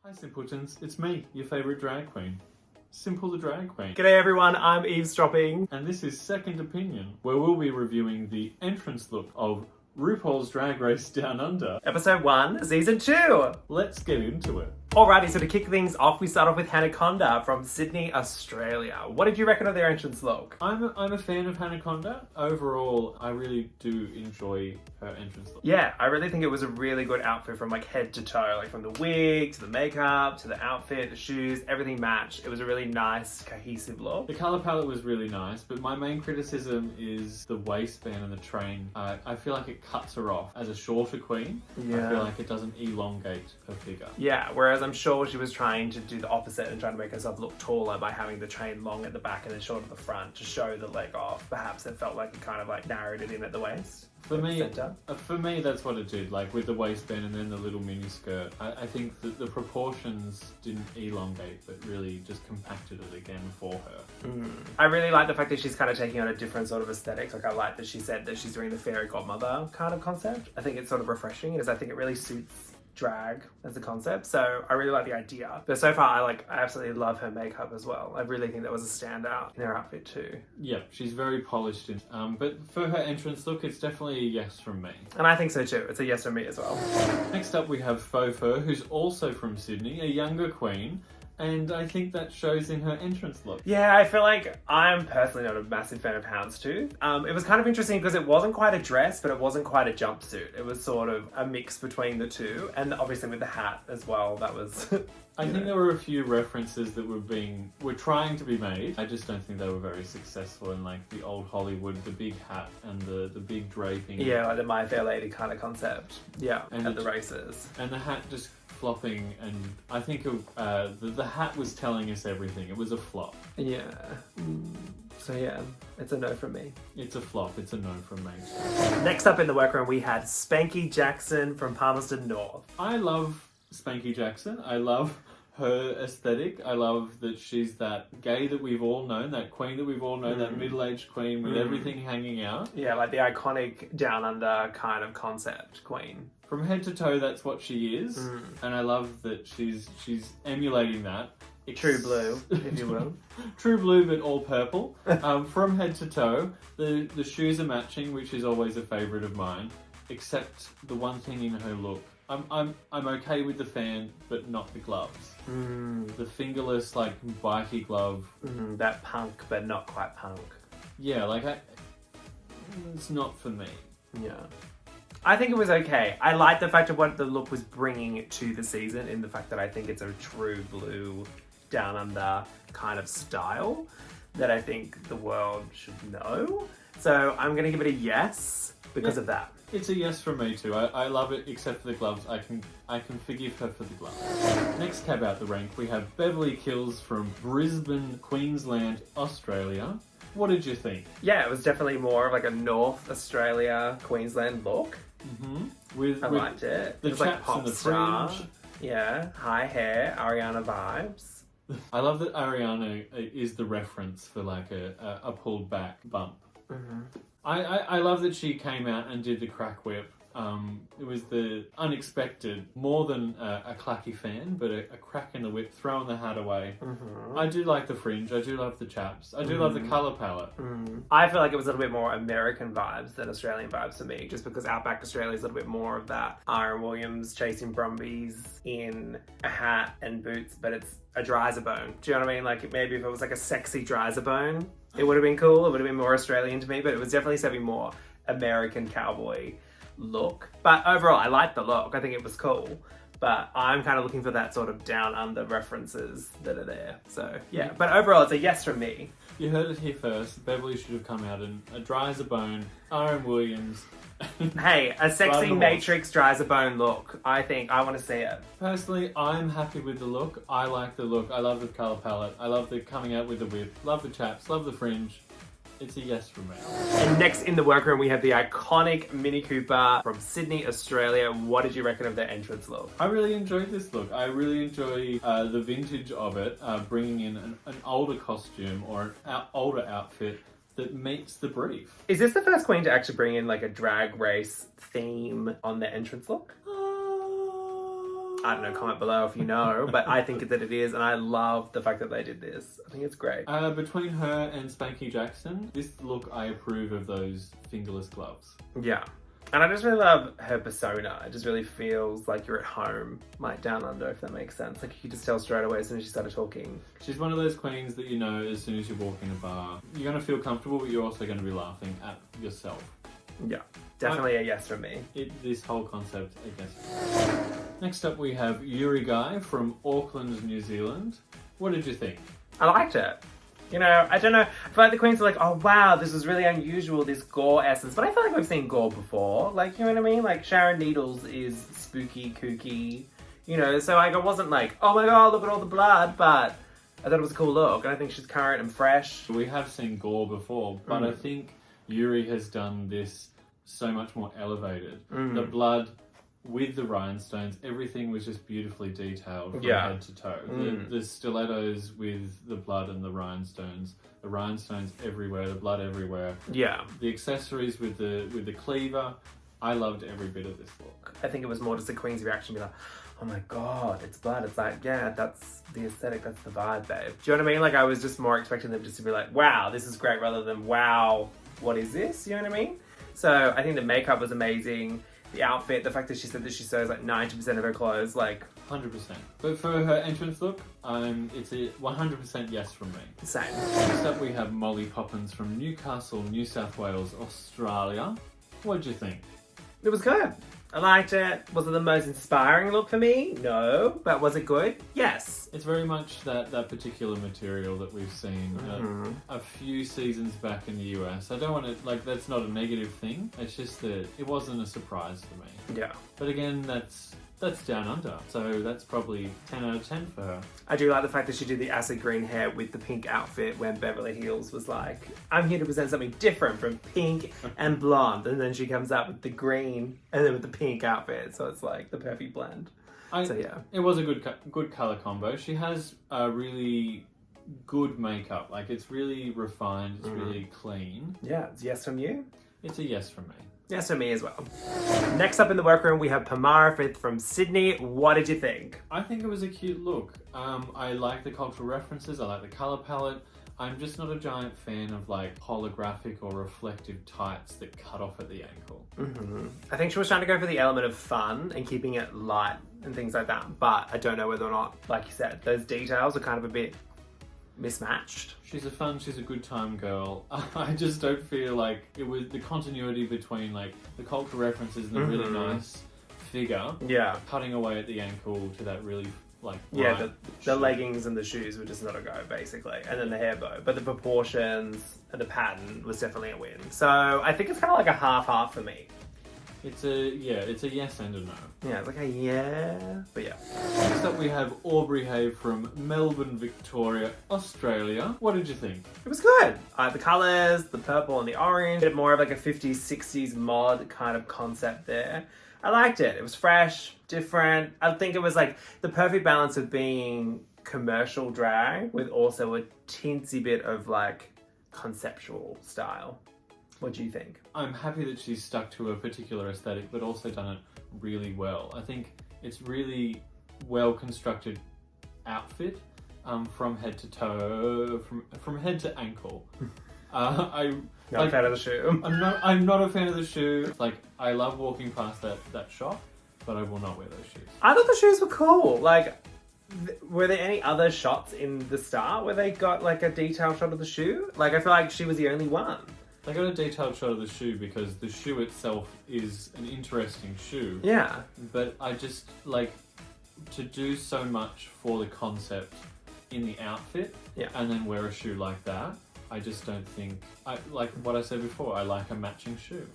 Hi simpletons, it's me, your favourite drag queen. Simple the Drag Queen. G'day everyone, I'm Eve Stropping. And this is Second Opinion, where we'll be reviewing the entrance look of RuPaul's Drag Race Down Under. Episode 1, Season 2. Let's get into it. Alrighty, so to kick things off, we start off with Anaconda from Sydney, Australia. What did you reckon of their entrance look? I'm a fan of Anaconda. Overall, I really do enjoy her entrance look. Yeah, I really think it was a really good outfit from like head to toe, like from the wig to the makeup to the outfit, the shoes, everything matched. It was a really nice, cohesive look. The colour palette was really nice, but my main criticism is the waistband and the train. I feel like it cuts her off as a shorter queen. Yeah. I feel like it doesn't elongate her figure. Yeah, whereas I'm sure she was trying to do the opposite and trying to make herself look taller by having the train long at the back and then short at the front to show the leg off. Perhaps it felt like it kind of like narrowed it in at the waist. For me, that's what it did, like with the waistband and then the little mini skirt. I think that the proportions didn't elongate, but really just compacted it again for her. I really like the fact that she's kind of taking on a different sort of aesthetic. Like I like that she said that she's doing the fairy godmother kind of concept. I think it's sort of refreshing because I think it really suits drag as a concept, so I really like the idea. But so far I absolutely love her makeup as well. I really think that was a standout in her outfit too. Yeah, she's very polished, but for her entrance look, it's definitely a yes from me. And I think so too. It's a yes from me as well. Next up we have Faux Fur, who's also from Sydney, a younger queen. And I think that shows in her entrance look. Yeah, I feel like I'm personally not a massive fan of Houndstooth. It was kind of interesting because it wasn't quite a dress, but it wasn't quite a jumpsuit. It was sort of a mix between the two. And obviously with the hat as well, that was... I think there were a few references that were trying to be made. I just don't think they were very successful in like the old Hollywood, the big hat and the big draping. Yeah, like the My Fair Lady kind of concept. Yeah, and the races. And the hat just flopping, and I think the hat was telling us everything. It was a flop. Yeah. So yeah, it's a no from me. It's a flop. It's a no from me. Next up in the workroom, we had Spanky Jackson from Palmerston North. I love Spanky Jackson. I love her aesthetic. I love that she's that gay that we've all known, that queen that we've all known, that middle-aged queen with everything hanging out. Yeah, like the iconic down under kind of concept queen. From head to toe, that's what she is, and I love that she's emulating that. True blue, if you will. True blue, but all purple. From head to toe, the shoes are matching, which is always a favourite of mine. Except the one thing in her look, I'm okay with the fan, but not the gloves. The fingerless, like bikey glove. That punk, but not quite punk. Yeah, like it's not for me. Yeah. I think it was okay. I like the fact of what the look was bringing to the season, in the fact that I think it's a true blue, down under kind of style that I think the world should know. So I'm going to give it a yes because of that. It's a yes from me too. I love it, except for the gloves. I can forgive her for the gloves. Next cab out the rank, we have Beverly Kills from Brisbane, Queensland, Australia. What did you think? Yeah, it was definitely more of like a North Australia, Queensland look. I liked it. The it was chaps like and the star. fringe. Yeah, high hair, Ariana vibes. I love that Ariana is the reference for like a pulled back bump. I love that she came out and did the crack whip. It was the unexpected, more than a clacky fan, but a crack in the whip, throwing the hat away. I do like the fringe, I do love the chaps, I do love the colour palette. I feel like it was a little bit more American vibes than Australian vibes to me, just because Outback Australia is a little bit more of that Aaron Williams chasing Brumbies in a hat and boots, but it's a Dryzerbone. Do you know what I mean? Like maybe if it was like a sexy Dryzerbone, it would have been cool, it would have been more Australian to me, but it was definitely something more American cowboy look. But overall, I liked the look. I think it was cool. But I'm kind of looking for that sort of down under references that are there. So yeah, but overall, it's a yes from me. You heard it here first. Beverly should have come out in a Dryzerbone, Aaron Williams. Hey, a sexy Matrix Dryzerbone look. I think I want to see it. Personally, I'm happy with the look. I like the look. I love the colour palette. I love the coming out with the whip. Love the chaps. Love the fringe. It's a yes from me. And next in the workroom, we have the iconic Mini Cooper from Sydney, Australia. What did you reckon of their entrance look? I really enjoyed this look. I really enjoy the vintage of it, bringing in an older costume or an older outfit that meets the brief. Is this the first queen to actually bring in like a drag race theme on their entrance look? I don't know, comment below if you know, but I think that it is, and I love the fact that they did this. I think it's great. Between her and Spanky Jackson, this look, I approve of those fingerless gloves. Yeah. And I just really love her persona. It just really feels like you're at home, like down under, if that makes sense. Like you could just tell straight away as soon as she started talking. She's one of those queens that you know as soon as you walk in a bar, you're going to feel comfortable, but you're also going to be laughing at yourself. Yeah, definitely a yes from me. This whole concept, I guess. Next up we have Yuri Guaii from Auckland, New Zealand. What did you think? I liked it. You know, I don't know. I feel like the queens are like, oh wow, this is really unusual, this gore essence. But I feel like we've seen gore before. Like, you know what I mean? Like, Sharon Needles is spooky, kooky. You know, so like, I wasn't like, oh my god, look at all the blood. But I thought it was a cool look. And I think she's current and fresh. We have seen gore before, but I think Yuri has done this so much more elevated. The blood with the rhinestones, everything was just beautifully detailed from head to toe. The stilettos with the blood and the rhinestones everywhere, the blood everywhere. Yeah. The accessories with the cleaver, I loved every bit of this look. I think it was more just the queen's reaction, be like, oh my god, it's blood. It's like, yeah, that's the aesthetic, that's the vibe, babe. Do you know what I mean? Like, I was just more expecting them just to be like, wow, this is great, rather than, wow, what is this? You know what I mean? So I think the makeup was amazing. The outfit, the fact that she said that she sews like 90% of her clothes, like... 100%. But for her entrance look, it's a 100% yes from me. Same. Next up we have Molly Poppins from Newcastle, New South Wales, Australia. What did you think? It was good. I liked it. Was it the most inspiring look for me? No. But was it good? Yes. It's very much that particular material that we've seen a few seasons back in the US. I don't want to, like, that's not a negative thing. It's just that it wasn't a surprise for me. Yeah. But again, that's down under. So that's probably 10 out of 10 for her. I do like the fact that she did the acid green hair with the pink outfit when Beverly Hills was like, I'm here to present something different from pink and blonde. And then she comes out with the green and then with the pink outfit. So it's like the perfect blend. So yeah. It was a good colour combo. She has a really good makeup. Like, it's really refined. It's really clean. Yeah. It's yes from you? It's a yes from me. Yes, for me as well. Next up in the workroom, we have Pamara Fifth from Sydney. What did you think? I think it was a cute look. I like the cultural references. I like the colour palette. I'm just not a giant fan of like holographic or reflective tights that cut off at the ankle. I think she was trying to go for the element of fun and keeping it light and things like that. But I don't know whether or not, like you said, those details are kind of a bit mismatched. She's a good time girl. I just don't feel like it was the continuity between like the cultural references and the really nice figure. Yeah. Cutting away at the ankle to that really like the leggings and the shoes were just not a go basically, and then the hair bow. But the proportions and the pattern was definitely a win. So I think it's kind of like a half-half for me. It's a yes and a no. Yeah, it's like a yeah, but yeah. Next up we have Aubry Haize from Melbourne, Victoria, Australia. What did you think? It was good. The colours, the purple and the orange, a bit more of like a 50s, 60s mod kind of concept there. I liked it. It was fresh, different. I think it was like the perfect balance of being commercial drag with also a teensy bit of like conceptual style. What do you think? I'm happy that she's stuck to a particular aesthetic, but also done it really well. I think it's really well constructed outfit from head to toe, from head to ankle. Not a fan of the shoe. I'm not a fan of the shoe. Like, I love walking past that shop, but I will not wear those shoes. I thought the shoes were cool. Like, were there any other shots in the start where they got like a detailed shot of the shoe? Like, I feel like she was the only one. They got a detailed shot of the shoe because the shoe itself is an interesting shoe. Yeah. But I just, like, to do so much for the concept in the outfit and then wear a shoe like that, I just don't think... like what I said before, I like a matching shoe.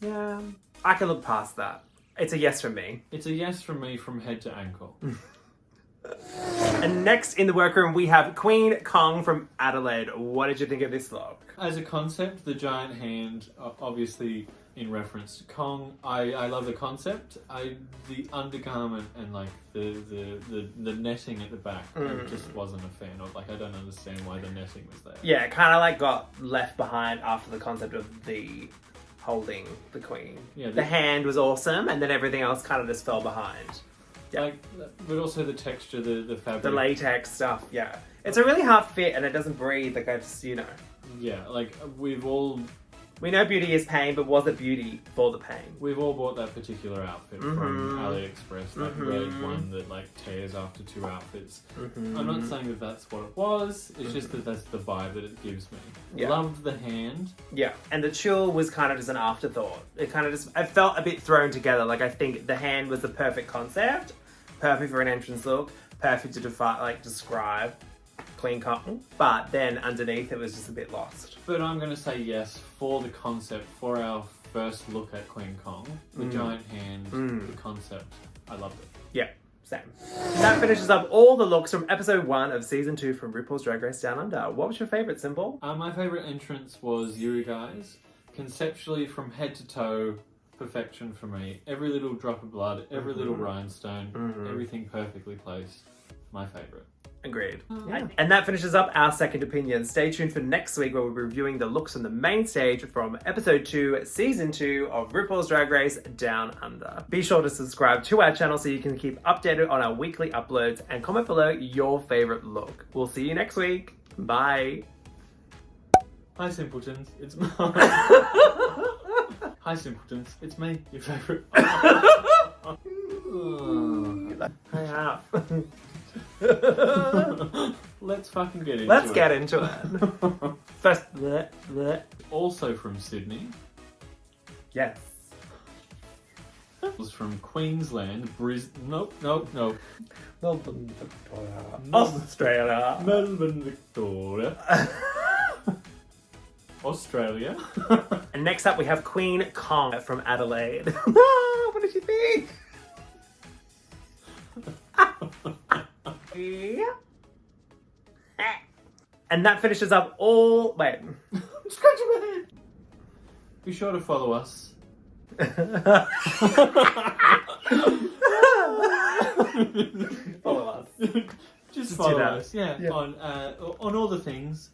Yeah. I can look past that. It's a yes from me. It's a yes from me from head to ankle. And next in the workroom, we have Queen Kong from Adelaide. What did you think of this look? As a concept, the giant hand, obviously in reference to Kong. I love the concept. The undergarment and like the netting at the back, I just wasn't a fan of. Like, I don't understand why the netting was there. Yeah, it kind of like got left behind after the concept of the holding the queen. Yeah, the hand was awesome, and then everything else kind of just fell behind. Yeah. Like, but also the texture, the fabric. The latex stuff, yeah. It's a really hard fit and it doesn't breathe, like I just, you know. Yeah, like we've all know beauty is pain, but was it beauty for the pain? We've all bought that particular outfit from AliExpress, that red one that like tears after 2 outfits. I'm not saying that that's what it was, it's just that that's the vibe that it gives me. Yeah. Loved the hand. Yeah, and the tulle was kind of just an afterthought. It kind of just, it felt a bit thrown together. Like I think the hand was the perfect concept, perfect for an entrance look, perfect to describe Queen cotton, but then underneath it was just a bit lost. But I'm going to say yes for the concept, for our first look at Queen Kong, the giant hand, the concept. I loved it. Yeah, same. That finishes up all the looks from episode 1 of season 2 from RuPaul's Drag Race Down Under. What was your favourite, Symbol? My favourite entrance was Yuri Guaii's. Conceptually, from head to toe, perfection for me. Every little drop of blood, every little rhinestone, everything perfectly placed. My favourite. Agreed. Yeah. And that finishes up our second opinion. Stay tuned for next week where we'll be reviewing the looks on the main stage from episode 2, season 2 of RuPaul's Drag Race Down Under. Be sure to subscribe to our channel so you can keep updated on our weekly uploads and comment below your favourite look. We'll see you next week. Bye. Hi simpletons, it's me. Hi simpletons, it's me, your favourite. I have. Let's fucking get into it. Let's get into it. First, bleh. Also from Sydney. Yes. Was from Queensland, Nope. Melbourne, Victoria. Australia. Melbourne, Victoria. Australia. And next up we have Queen Kong from Adelaide. What did you think? And that finishes up all... Wait. I'm scratching my head. Be sure to follow us. Follow us. Just follow us. Yeah. On all the things.